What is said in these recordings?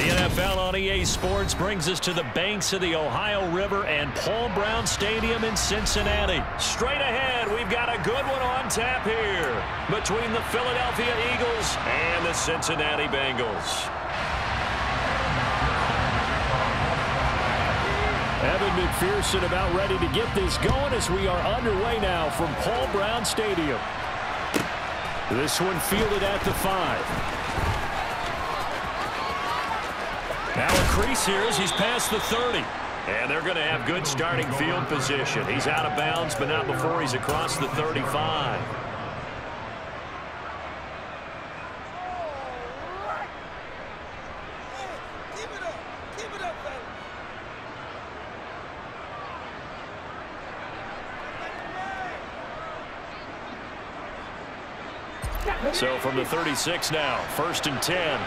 NFL on EA Sports brings us to the banks of the Ohio River and Paul Brown Stadium in Cincinnati. Straight ahead, we've got a good one on tap here between the Philadelphia Eagles and the Cincinnati Bengals. Evan McPherson about ready to get this going as we are underway now from Paul Brown Stadium. This one fielded at the 5. Now a crease here as he's past the 30. And they're going to have good starting field position. He's out of bounds, but not before he's across the 35. So from the 36 now, 1st and 10.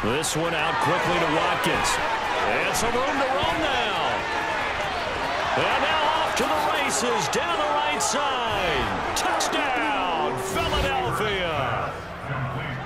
This one out quickly to Watkins. And some room to run now. And now off to the races down the right side. Touchdown, Philadelphia.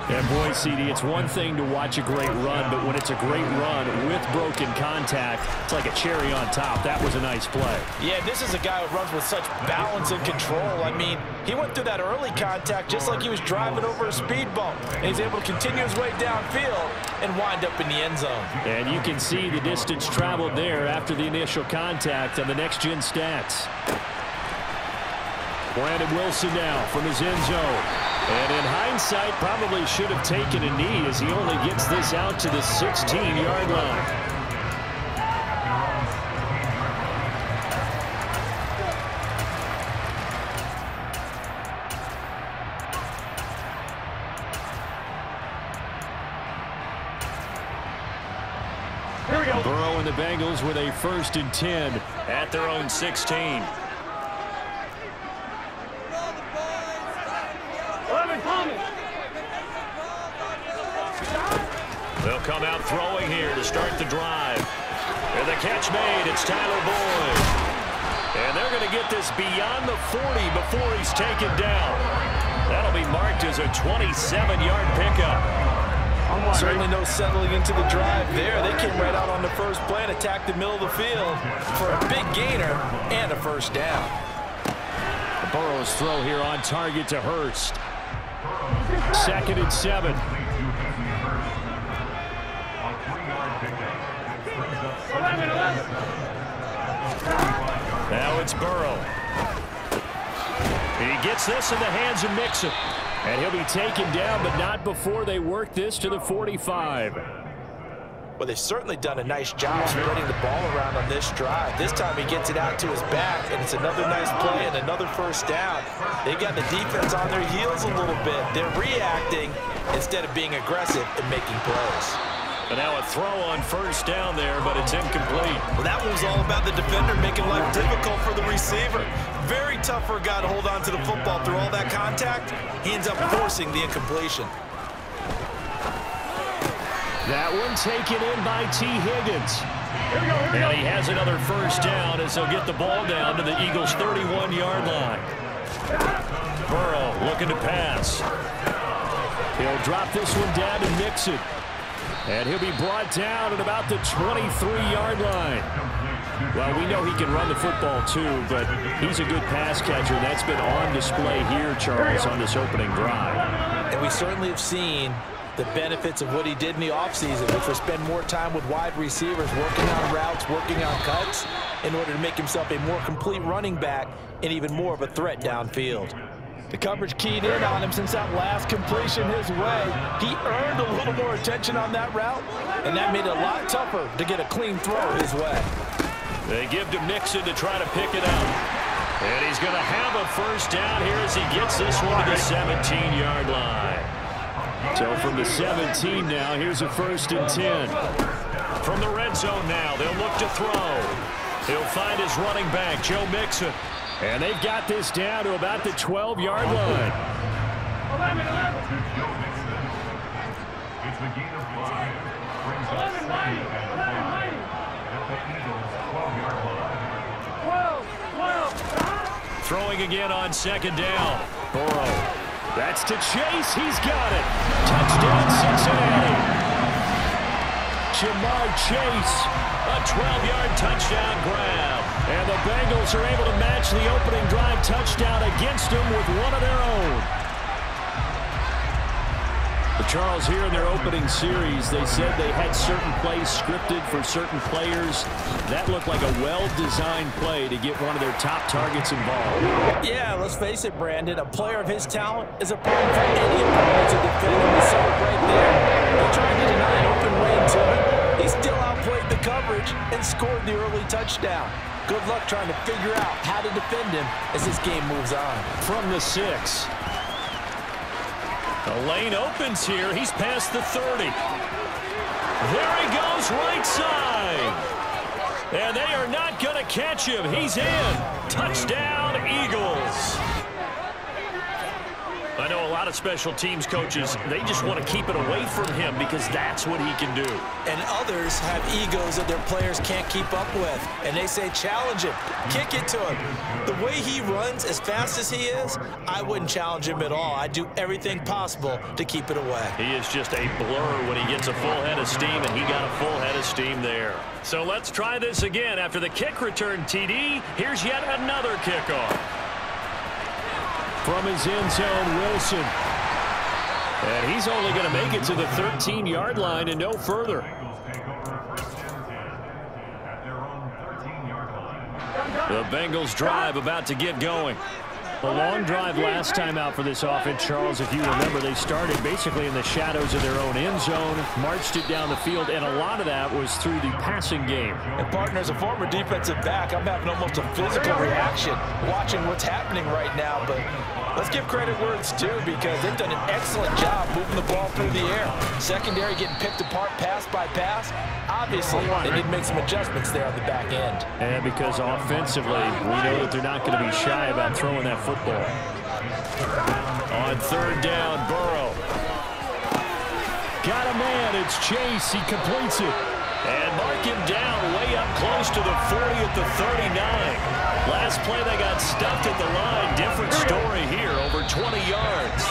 And boy, CD, it's one thing to watch a great run, but when it's a great run with broken contact, it's like a cherry on top. That was a nice play. Yeah, this is a guy who runs with such balance and control. I mean, he went through that early contact just like he was driving over a speed bump. And he's able to continue his way downfield and wind up in the end zone. And you can see the distance traveled there after the initial contact on the next-gen stats. Brandon Wilson now from his end zone. And in hindsight, probably should have taken a knee as he only gets this out to the 16-yard line. Here we go. Burrow and the Bengals with a 1st and 10 at their own 16. They'll come out throwing here to start the drive. And the catch made. It's Tyler Boyd. And they're going to get this beyond the 40 before he's taken down. That'll be marked as a 27-yard pickup. Certainly no settling into the drive there. They came right out on the first play and attacked the middle of the field for a big gainer and a 1st down. Burrow's throw here on target to Hurst. 2nd and 7. Now it's Burrow. He gets this in the hands of Mixon. And he'll be taken down, but not before they work this to the 45. Well, they've certainly done a nice job spreading the ball around on this drive. This time he gets it out to his back, and it's another nice play and another 1st down. They got the defense on their heels a little bit. They're reacting instead of being aggressive and making plays. And now a throw on 1st down there, but it's incomplete. Well, that was all about the defender making life difficult for the receiver. Very tough for a guy to hold on to the football through all that contact. He ends up forcing the incompletion. That one taken in by T. Higgins. And he has another 1st down as they'll get the ball down to the Eagles' 31-yard line. Burrow looking to pass. He'll drop this one down to Mixon. And he'll be brought down at about the 23-yard line. Well, we know he can run the football too, but he's a good pass catcher. That's been on display here, Charles, on this opening drive. And we certainly have seen the benefits of what he did in the offseason, which was spend more time with wide receivers, working on routes, working on cuts, in order to make himself a more complete running back and even more of a threat downfield. The coverage keyed in on him since that last completion his way. He earned a little more attention on that route, and that made it a lot tougher to get a clean throw his way. They give to Mixon to try to pick it up. And he's going to have a 1st down here as he gets this one to the 17-yard line. So from the 17 now, here's a 1st and 10. From the red zone now, they'll look to throw. He'll find his running back, Joe Mixon. And they've got this down to about the 12-yard line. It's a gain of 5. Brings up 7. Throwing again on second down. Burrow. That's to Chase. He's got it. Touchdown, Cincinnati. Ja'Marr Chase. A 12-yard touchdown grab. And the Bengals are able to match the opening drive touchdown against them with one of their own. But Charles, here in their opening series, they said they had certain plays scripted for certain players. That looked like a well-designed play to get one of their top targets involved. Yeah, let's face it, Brandon. A player of his talent is a problem for any opponent to defend. And we saw it right there. They tried to deny an open lane to him. He still outplayed the coverage and scored the early touchdown. Good luck trying to figure out how to defend him as this game moves on. From the 6. The lane opens here. He's past the 30. There he goes, right side. And they are not going to catch him. He's in. Touchdown, Eagles. I know a lot of special teams coaches, they just want to keep it away from him because that's what he can do. And others have egos that their players can't keep up with. And they say, challenge him, kick it to him. The way he runs as fast as he is, I wouldn't challenge him at all. I'd do everything possible to keep it away. He is just a blur when he gets a full head of steam, and he got a full head of steam there. So let's try this again. After the kick return TD, here's yet another kickoff. From his end zone, Wilson. And he's only going to make it to the 13-yard line and no further. The Bengals drive about to get going. A long drive last time out for this offense, Charles. If you remember, they started basically in the shadows of their own end zone, marched it down the field, and a lot of that was through the passing game. And, partner, as a former defensive back, I'm having almost a physical reaction watching what's happening right now. But let's give credit where it's due because they've done an excellent job moving the ball through the air. Secondary getting picked apart pass by pass. Obviously, they did make some adjustments there on the back end. And because offensively, we know that they're not going to be shy about throwing that football. On third down, Burrow. Got a man. It's Chase. He completes it. And mark him down way up close to the 40 at the 39. Last play, they got stuffed at the line. Different story here, over 20 yards.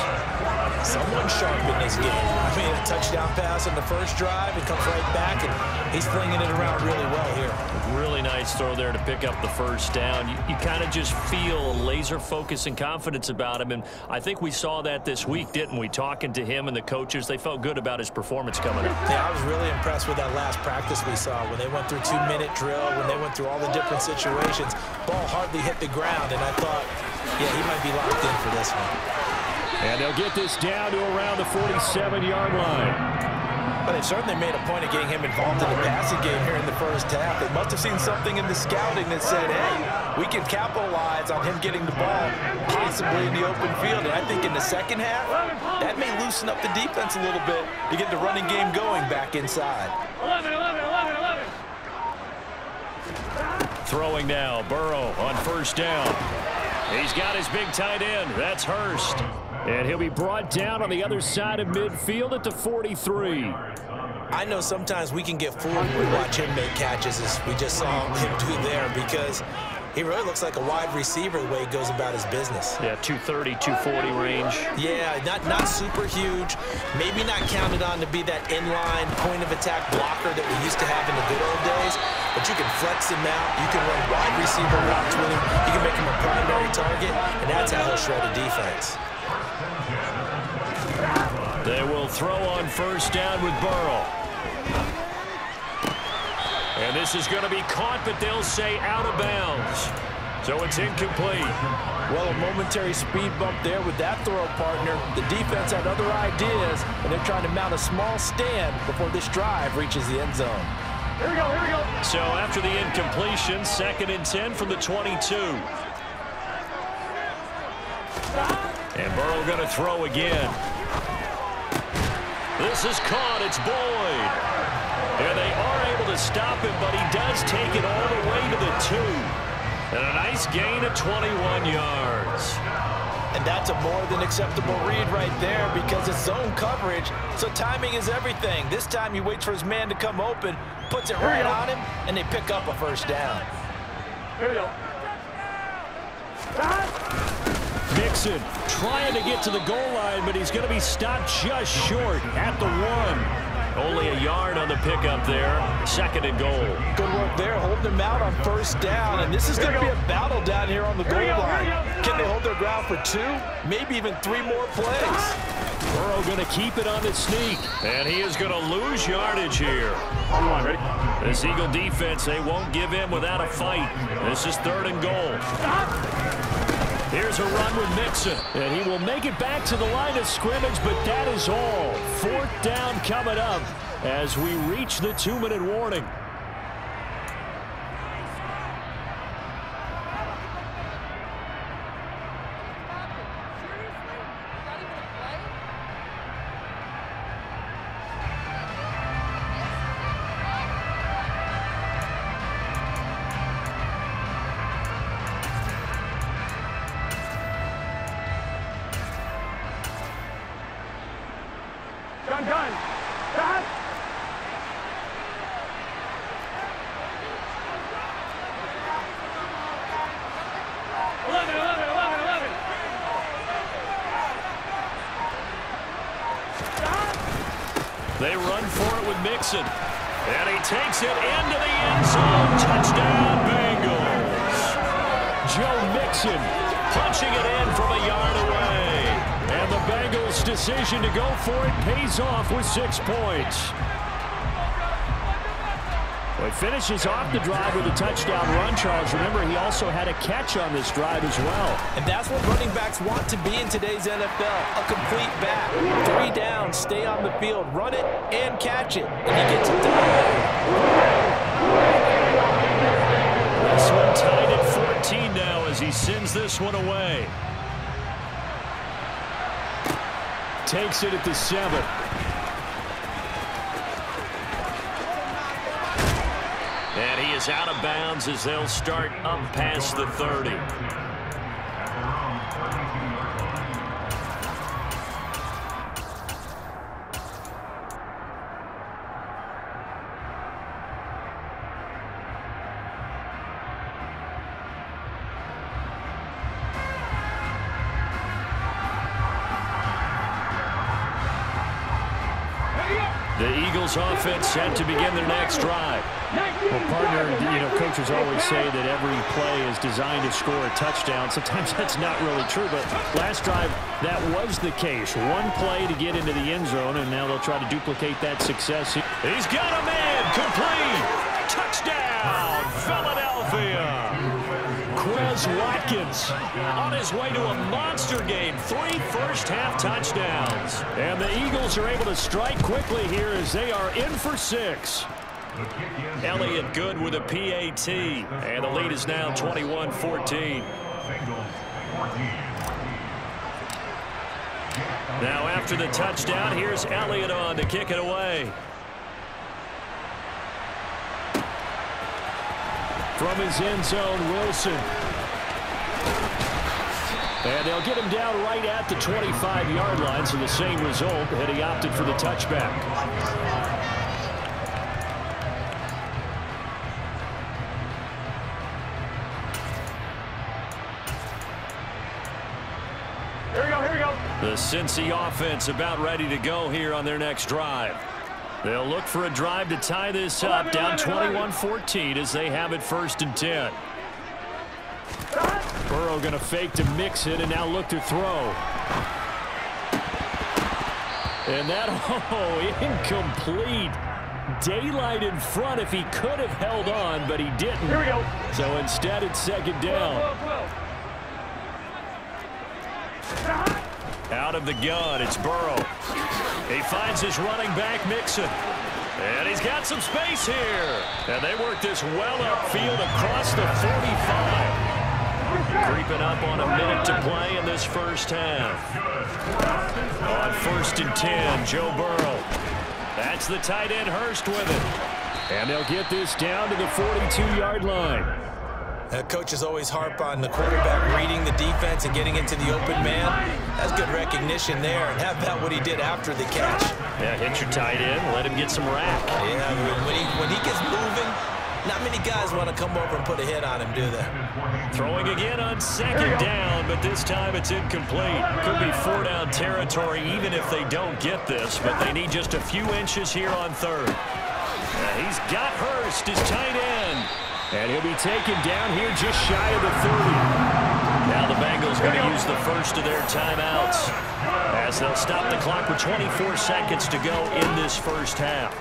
Someone sharp in this game. I mean, a touchdown pass on the first drive. It comes right back, and he's flinging it around really well here. Really nice throw there to pick up the first down. You kind of just feel a laser focus and confidence about him, and I think we saw that this week, didn't we? Talking to him and the coaches, they felt good about his performance coming up. Yeah, I was really impressed with that last practice we saw when they went through 2-minute drill, when they went through all the different situations. Ball hardly hit the ground, and I thought, yeah, he might be locked in for this one. And they'll get this down to around the 47-yard line. But they certainly made a point of getting him involved in the passing game here in the first half. They must have seen something in the scouting that said, hey, we can capitalize on him getting the ball possibly in the open field. And I think in the second half, that may loosen up the defense a little bit to get the running game going back inside. 11. Throwing now, Burrow on first down. He's got his big tight end. That's Hurst. And he'll be brought down on the other side of midfield at the 43. I know sometimes we can get fooled when we watch him make catches as we just saw him do there because he really looks like a wide receiver the way he goes about his business. Yeah, 230, 240 range. Yeah, not super huge. Maybe not counted on to be that inline point of attack blocker that we used to have in the good old days. But you can flex him out. You can run wide receiver routes with him. You can make him a primary target, and that's how he'll shred a defense. They will throw on first down with Burrow. And this is going to be caught, but they'll say out of bounds. So it's incomplete. Well, a momentary speed bump there with that throw, partner. The defense had other ideas, and they're trying to mount a small stand before this drive reaches the end zone. Here we go. So after the incompletion, 2nd and 10 from the 22. And Burrow going to throw again. This is caught. It's Boyd. And they are able to stop him, but he does take it all the way to the 2. And a nice gain of 21 yards. And that's a more than acceptable read right there because it's zone coverage, so timing is everything. This time he waits for his man to come open, puts it right on him, and they pick up a first down. Here we go. Mixon trying to get to the goal line, but he's going to be stopped just short at the 1. Only a yard on the pickup there. 2nd and goal. Good work there, holding them out on 1st down. And this is going to be a battle down here on the goal line. Can they hold their ground for 2, maybe even 3 more plays? Burrow going to keep it on the sneak. And he is going to lose yardage here. Ready? This Eagle defense, they won't give in without a fight. This is 3rd and goal. Here's a run with Mixon, and he will make it back to the line of scrimmage, but that is all. 4th down coming up as we reach the 2-minute warning. They run for it with Mixon. And he takes it into the end zone. Touchdown, Bengals. Joe Mixon punching it in from a yard away. And the Bengals' decision to go for it pays off with 6 points. Well, he finishes off the drive with a touchdown run, Charles. Remember, he also had a catch on this drive as well. And that's what running backs want to be in today's NFL, a complete back. 3 downs, stay on the field, run it, and catch it. And he gets it done. This one tied at 14 now as he sends this one away. Takes it at the 7. And he is out of bounds as they'll start up past the 30. The Eagles offense set to begin their next drive. Well, partner, coaches always say that every play is designed to score a touchdown. Sometimes that's not really true, but last drive, that was the case. One play to get into the end zone, and now they'll try to duplicate that success. He's got a man, complete. Touchdown, Philadelphia. Quez Watkins On his way to a monster game, 3 first-half touchdowns. And the Eagles are able to strike quickly here as they are in for 6. Elliott Good with a PAT, and the lead is now 21-14. Now after the touchdown, here's Elliott on to kick it away. From his end zone, Wilson. And they'll get him down right at the 25-yard line, so the same result, and he opted for the touchback. The Cincy offense about ready to go here on their next drive. They'll look for a drive to tie this up, down 21-14 as they have it 1st and 10. Burrow going to fake to Mixon and now look to throw. And that, incomplete. Daylight in front if he could have held on, but he didn't. Here we go. So instead it's 2nd down. Out of the gun, it's Burrow. He finds his running back, Mixon. And he's got some space here. And they work this well upfield across the 45. Creeping up on a minute to play in this first half. On 1st and 10, Joe Burrow. That's the tight end Hurst with it. And they'll get this down to the 42-yard line. Coaches always harp on the quarterback reading the defense and getting into the open man. That's good recognition there. And how about what he did after the catch? Yeah, hit your tight end, let him get some rack. Yeah, when he gets moving, Not many guys want to come over and put a hit on him, do they? Throwing again on second down, but this time it's incomplete. Could be 4-down territory even if they don't get this, but they need just a few inches here on third. He's got Hurst, his tight end. And he'll be taken down here just shy of the 30. Now the Bengals going to use the first of their timeouts as they'll stop the clock with 24 seconds to go in this first half.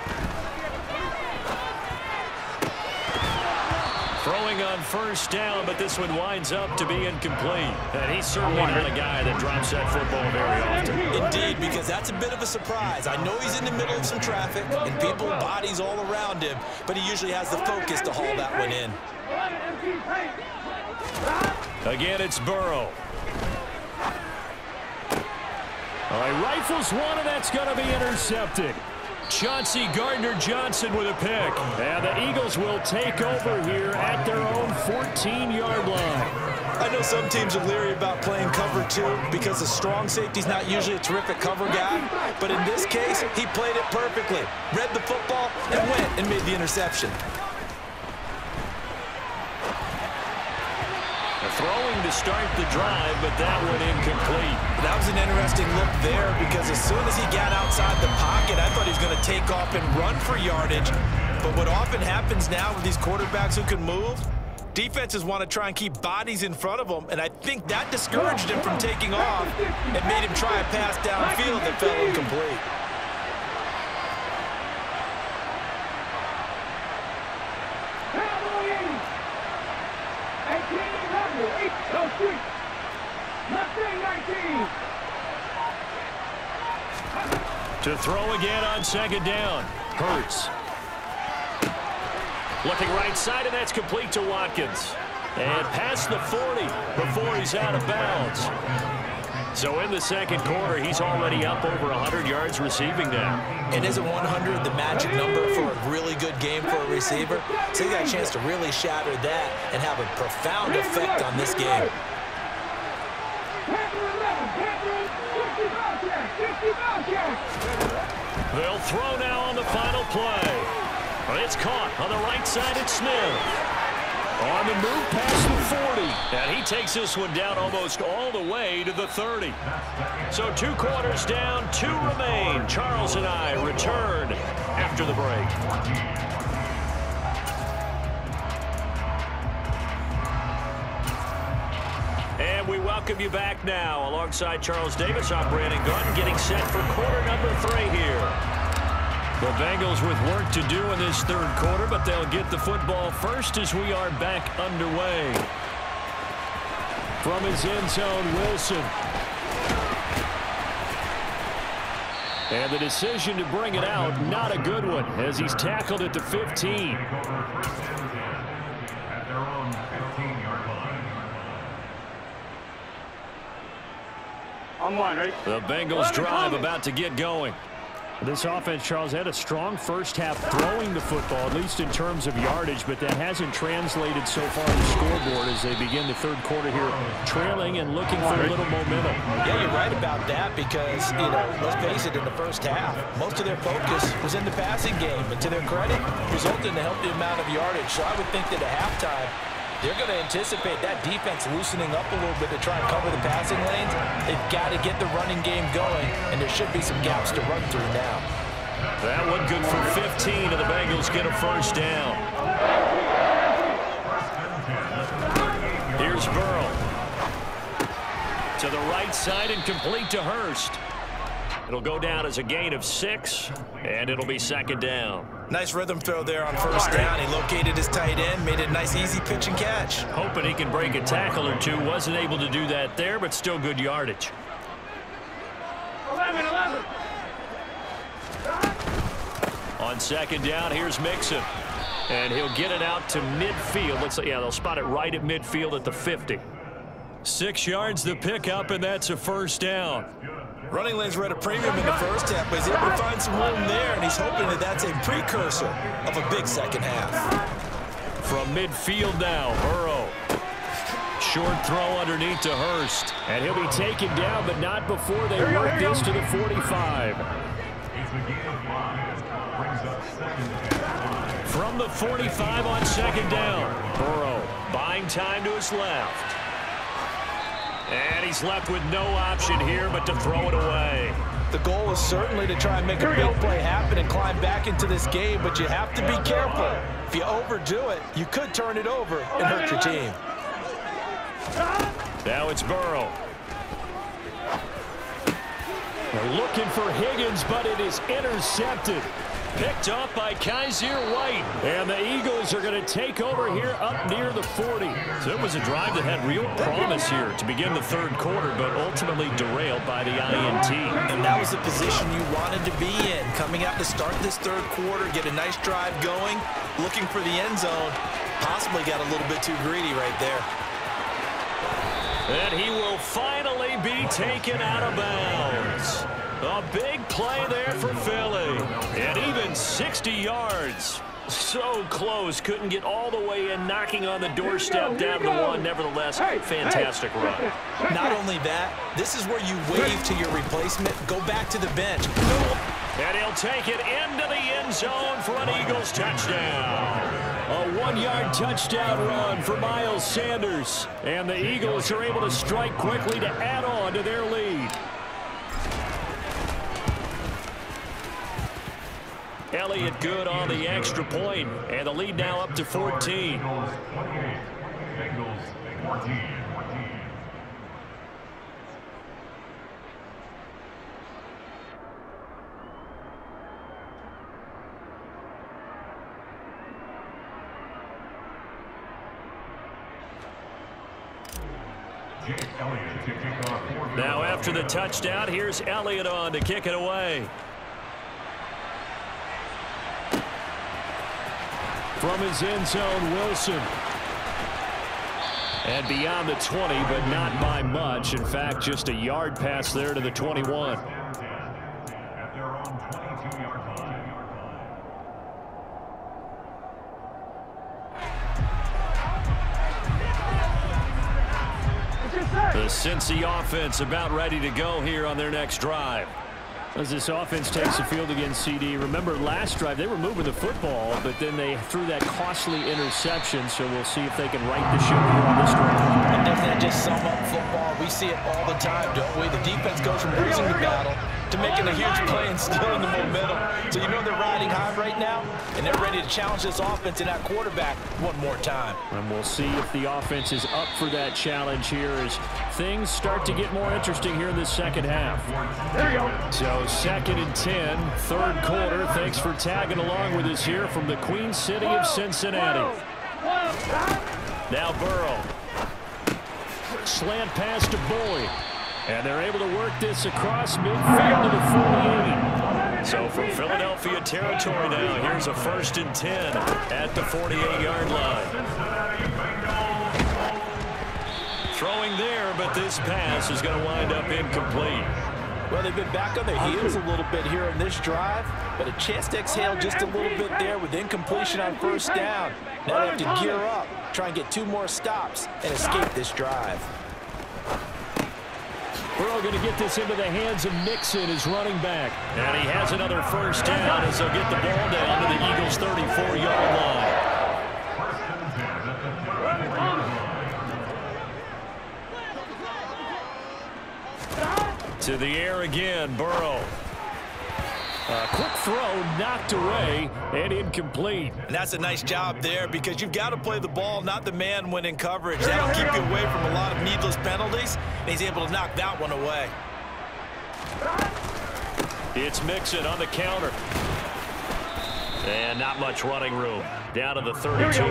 Throwing on first down, but this one winds up to be incomplete. And he's certainly not a guy that drops that football very often. Indeed, because that's a bit of a surprise. I know he's in the middle of some traffic and people, bodies all around him, but he usually has the focus to haul that one in. Again, it's Burrow. All right, rifles one, and that's going to be intercepted. Chauncey Gardner-Johnson with a pick. And the Eagles will take over here at their own 14-yard line. I know some teams are leery about playing cover 2 because the strong safety's not usually a terrific cover guy. But in this case, he played it perfectly. Read the football and went and made the interception. Throwing to start the drive, but that one incomplete. That was an interesting look there because as soon as he got outside the pocket, I thought he was going to take off and run for yardage. But what often happens now with these quarterbacks who can move, defenses want to try and keep bodies in front of them, and I think that discouraged him from taking off and made him try a pass downfield that fell incomplete. To throw again on second down. Hurts. Looking right side, and that's complete to Watkins. And past the 40 before he's out of bounds. So in the second quarter, he's already up over 100 yards receiving now. And isn't 100 the magic number for a really good game for a receiver? So he got a chance to really shatter that and have a profound effect on this game. They'll throw now on the final play. It's caught on the right side. It's Smith. On the move past the 40. And he takes this one down almost all the way to the 30. So 2 quarters down, 2 remain. Charles and I return after the break. And we welcome you back now. Alongside Charles Davis, I'm Brandon Gaudin, getting set for quarter number 3 here. The Bengals with work to do in this third quarter, but they'll get the football first as we are back underway. From his end zone, Wilson. And the decision to bring it out, not a good one, as he's tackled at the 15. The Bengals drive about to get going. This offense, Charles, had a strong first half throwing the football, at least in terms of yardage, but that hasn't translated so far on the scoreboard as they begin the third quarter here, trailing and looking for a little momentum. Yeah, you're right about that because, you know, let's face it, in the first half, most of their focus was in the passing game, and to their credit, resulted in a healthy amount of yardage. So I would think that at halftime, they're going to anticipate that defense loosening up a little bit to try and cover the passing lanes. They've got to get the running game going, and there should be some gaps to run through now. That one good for 15, and the Bengals get a first down. Here's Burrow. To the right side and complete to Hurst. It'll go down as a gain of 6, and it'll be second down. Nice rhythm throw there on first down. He located his tight end, made it a nice, easy pitch and catch. Hoping he can break a tackle or two. Wasn't able to do that there, but still good yardage. 11. On second down, here's Mixon. And he'll get it out to midfield. Looks like, yeah, they'll spot it right at midfield at the 50. 6 yards the pickup, and that's a first down. Running lanes were at a premium in the first half, but he's able to find some room there, and he's hoping that that's a precursor of a big second half. From midfield now, Burrow. Short throw underneath to Hurst. And he'll be taken down, but not before they work this to the 45. From the 45 on second down, Burrow buying time to his left. And he's left with no option here but to throw it away. The goal is certainly to try and make a big play happen and climb back into this game, but you have to be careful. If you overdo it, you could turn it over and hurt your team. Now it's Burrow. They're looking for Higgins, but it is intercepted. Picked up by Kaiser White. And the Eagles are going to take over here up near the 40. So it was a drive that had real promise here to begin the third quarter, but ultimately derailed by the INT. And that was the position you wanted to be in. Coming out to start this third quarter, get a nice drive going, looking for the end zone. Possibly got a little bit too greedy right there. And he will finally be taken out of bounds. A big play there for Philly. And even 60 yards. So close. Couldn't get all the way in, knocking on the doorstep down to one. Nevertheless, fantastic run. Not only that, this is where you wave to your replacement. Go back to the bench. And he'll take it into the end zone for an Eagles touchdown. A 1-yard touchdown run for Miles Sanders. And the Eagles are able to strike quickly to add on to their lead. Elliott good on the extra point, and the lead now up to 14. Now after the touchdown, here's Elliott on to kick it away. From his end zone, Wilson. And beyond the 20, but not by much. In fact, just a yard pass there to the 21. The Cincy offense about ready to go here on their next drive. As this offense takes the field against CD. Remember, last drive, they were moving the football, but then they threw that costly interception, so we'll see if they can right the ship here on this drive. And doesn't that just sum up football? We see it all the time, don't we? The defense goes from losing the battle to making a huge play and stealing the momentum. So you know they're riding high right now, and they're ready to challenge this offense and that quarterback one more time. And we'll see if the offense is up for that challenge here as things start to get more interesting here in the second half. There you go. So 2nd and 10, third quarter. Thanks for tagging along with us here from the Queen City of Cincinnati. Now Burrow. Slant pass to Boyd. And they're able to work this across midfield to the 48. So from Philadelphia territory now, here's a 1st and 10 at the 48-yard line. Throwing there, but this pass is going to wind up incomplete. Well, they've been back on their heels a little bit here in this drive, but a chance to exhale just a little bit there with incompletion on 1st down. Now they have to gear up, try and get 2 more stops, and escape this drive. Burrow going to get this into the hands of Mixon, his running back. And he has another 1st down as they'll get the ball down to the Eagles' 34-yard line. To the air again, Burrow. A quick throw knocked away and incomplete. And that's a nice job there because you've got to play the ball, not the man when in coverage. That'll keep you away from a lot of needless penalties, and he's able to knock that one away. It's Mixon on the counter. And not much running room. Down to the 32.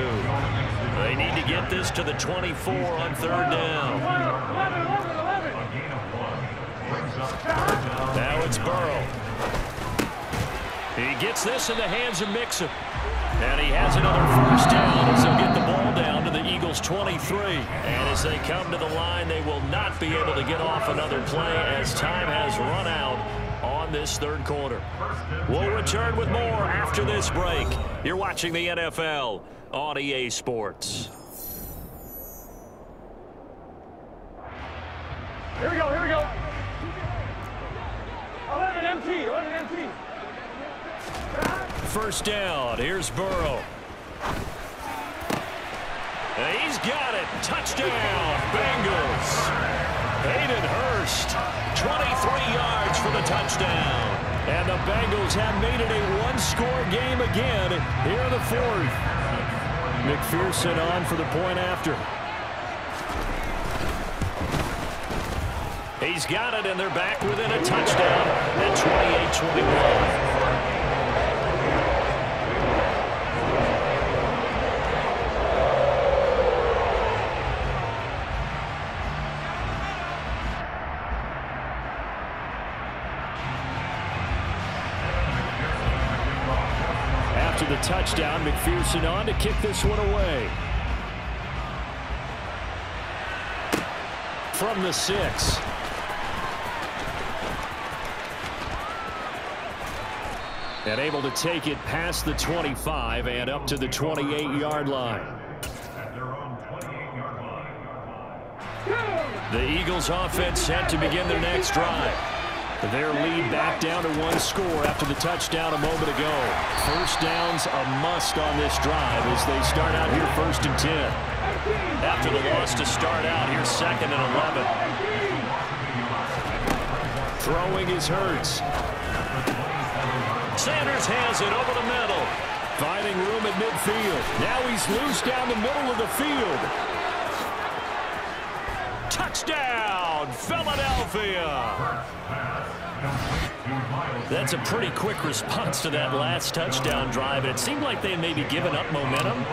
They need to get this to the 24 on 3rd down. Now it's Burrow. He gets this in the hands of Mixon. And he has another 1st down as they'll get the ball down to the Eagles' 23. And as they come to the line, they will not be able to get off another play as time has run out on this 3rd quarter. We'll return with more after this break. You're watching the NFL on EA Sports. Here we go, here we go. 11 MT, 11 MT. first down. Here's Burrow. And he's got it. Touchdown, Bengals. Hayden Hurst, 23 yards for the touchdown. And the Bengals have made it a one-score game again here in the fourth. McPherson on for the point after. He's got it, and they're back within a touchdown at 28-21. After the touchdown, McPherson on to kick this one away. From the 6. And able to take it past the 25 and up to the 28-yard line. The Eagles offense set to begin their next drive. Their lead back down to one score after the touchdown a moment ago. First down's a must on this drive as they start out here 1st and 10. After the loss to start out, here's 2nd and 11. Throwing is Hurts. Sanders has it over the middle. Finding room at midfield. Now he's loose down the middle of the field. Touchdown, Philadelphia. That's a pretty quick response to that last touchdown drive. It seemed like they had maybe given up momentum,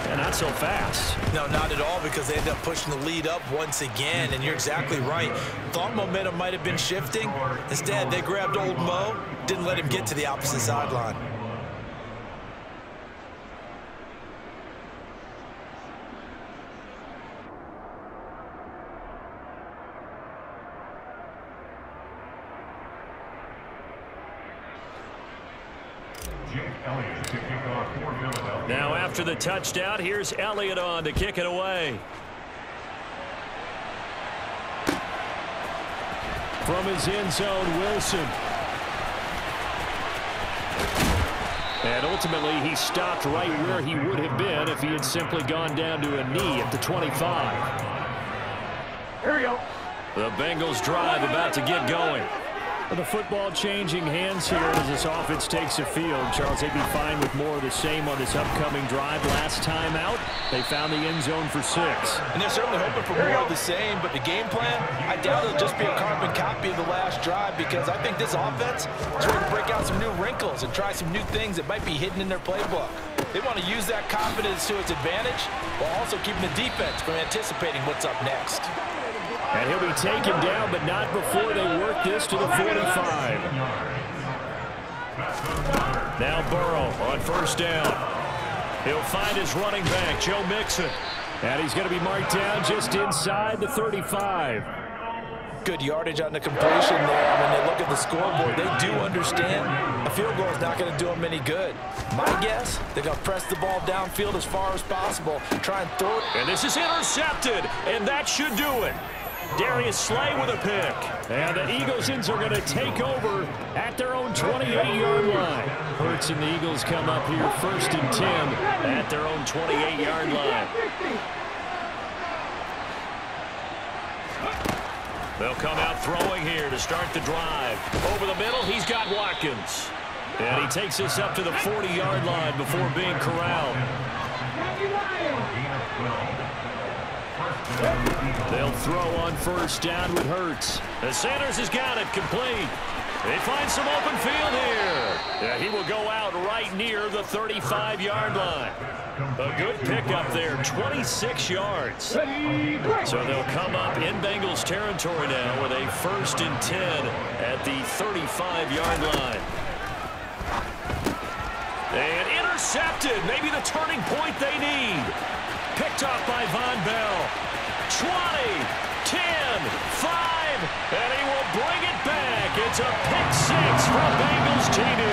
and not so fast. No, not at all, because they ended up pushing the lead up once again, and you're exactly right. Thought momentum might have been shifting. Instead, they grabbed old Mo, didn't let him get to the opposite sideline. Now after the touchdown, here's Elliott on to kick it away. From his end zone, Wilson. And ultimately, he stopped right where he would have been if he had simply gone down to a knee at the 25. Here we go. The Bengals drive about to get going. The football changing hands here as this offense takes the field. Charles, they'd be fine with more of the same on this upcoming drive. Last time out, they found the end zone for 6. And they're certainly hoping for more of the same, but the game plan, I doubt it'll just be a carbon copy of the last drive, because I think this offense is ready to break out some new wrinkles and try some new things that might be hidden in their playbook. They want to use that confidence to its advantage while also keeping the defense from anticipating what's up next. And he'll be taken down, but not before they work this to the 45. Now Burrow on first down. He'll find his running back, Joe Mixon. And he's going to be marked down just inside the 35. Good yardage on the completion there. When they look at the scoreboard, they do understand a field goal is not going to do them any good. My guess, they're going to press the ball downfield as far as possible, try and throw it. And this is intercepted, and that should do it. Darius Slay with a pick. And the Eagles are going to take over at their own 28-yard line. Hurts and the Eagles come up here 1st and 10 at their own 28-yard line. They'll come out throwing here to start the drive. Over the middle, he's got Watkins. And he takes us up to the 40-yard line before being corralled. They'll throw on first down with Hurts. As Sanders has got it complete. They find some open field here. Yeah, he will go out right near the 35-yard line. A good pickup there, 26 yards. So they'll come up in Bengals territory now with a 1st and 10 at the 35-yard line. And intercepted, maybe the turning point they need. Picked off by Von Bell. 20, 10, 5, and he will bring it back. It's a pick 6 from Bengals TD.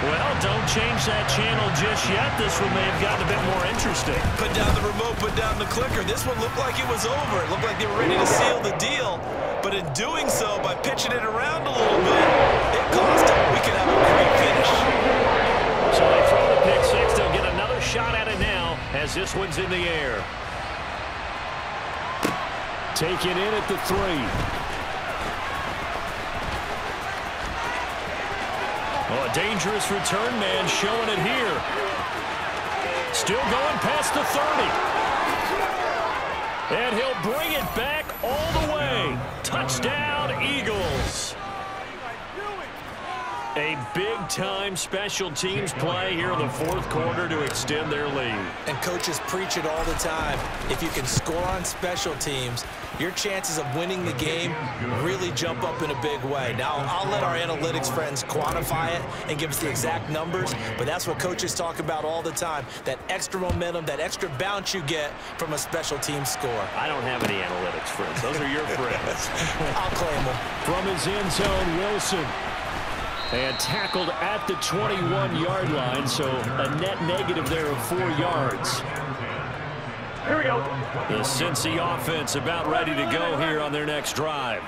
Well, Well, don't change that channel just yet. This one may have gotten a bit more interesting. Put down the remote, put down the clicker. This one looked like it was over. It looked like they were ready to seal the deal. But in doing so, by pitching it around a little bit, it cost them. We could have a great finish. So they throw the pick six. They'll get another shot at it now as this one's in the air. Taken in at the 3. Oh, a dangerous return man showing it here. Still going past the 30. And he'll bring it back all the way. Touchdown, Eagles. A big-time special teams play here in the fourth quarter to extend their lead. And coaches preach it all the time. If you can score on special teams, your chances of winning the game really jump up in a big way. Now, I'll let our analytics friends quantify it and give us the exact numbers, but that's what coaches talk about all the time, that extra momentum, that extra bounce you get from a special team score. I don't have any analytics friends. Those are your friends. I'll claim them. From his end zone, Wilson. And tackled at the 21-yard line, so a net negative there of 4 yards. Here we go. The Cincy offense about ready to go here on their next drive.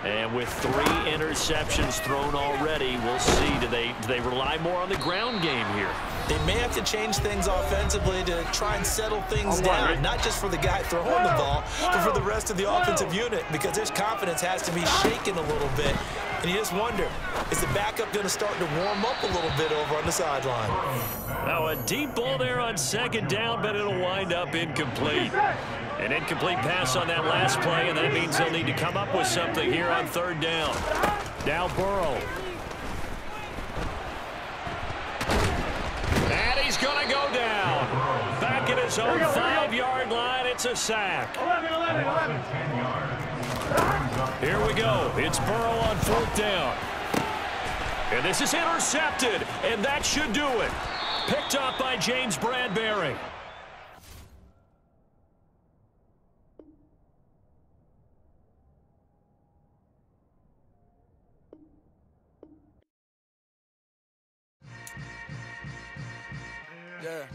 And with 3 interceptions thrown already, we'll see. Do they rely more on the ground game here? They may have to change things offensively to try and settle things down, not just for the guy throwing the ball, but for the rest of the offensive unit, because their confidence has to be shaken a little bit. And you just wonder, is the backup going to start to warm up a little bit over on the sideline? Now a deep ball there on second down, but it'll wind up incomplete. An incomplete pass on that last play, and that means they'll need to come up with something here on third down. Now Burrow. And he's going to go down. Back at his own 5-yard line, it's a sack. 11. Here we go. It's Burrow on fourth down. And this is intercepted, and that should do it. Picked up by James Bradberry. Yeah.